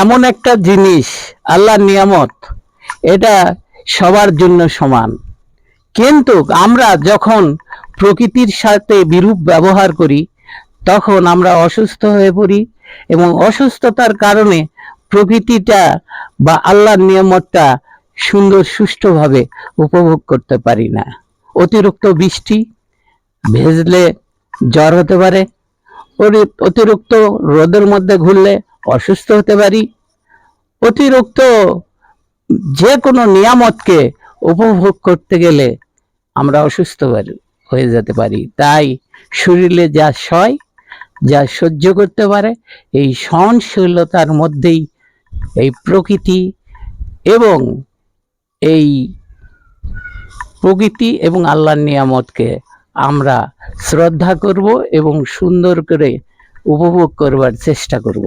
এমন একটা জিনিস, আল্লাহর নিয়ামত, এটা সবার জন্য সমান। কিন্তু আমরা যখন প্রকৃতির সাথে বিরূপ ব্যবহার করি তখন আমরা অসুস্থ হয়ে পড়ি, এবং অসুস্থতার কারণে প্রকৃতিটা বা আল্লাহর নিয়ামতটা সুন্দর সুষ্ঠুভাবে উপভোগ করতে পারি না। অতিরিক্ত বৃষ্টি, ভেজলে জ্বর হতে পারে, অতিরিক্ত রোদের মধ্যে ঘুরলে অসুস্থ হতে পারি, অতিরিক্ত যে কোনো নিয়ামতকে উপভোগ করতে গেলে আমরা অসুস্থ হয়ে যেতে পারি। তাই শরীরে যা সয়, যা সহ্য করতে পারে, এই সহনশীলতার মধ্যেই এই প্রকৃতি এবং আল্লাহর নিয়ামতকে আমরা শ্রদ্ধা করব এবং সুন্দর করে উপভোগ করবার চেষ্টা করব।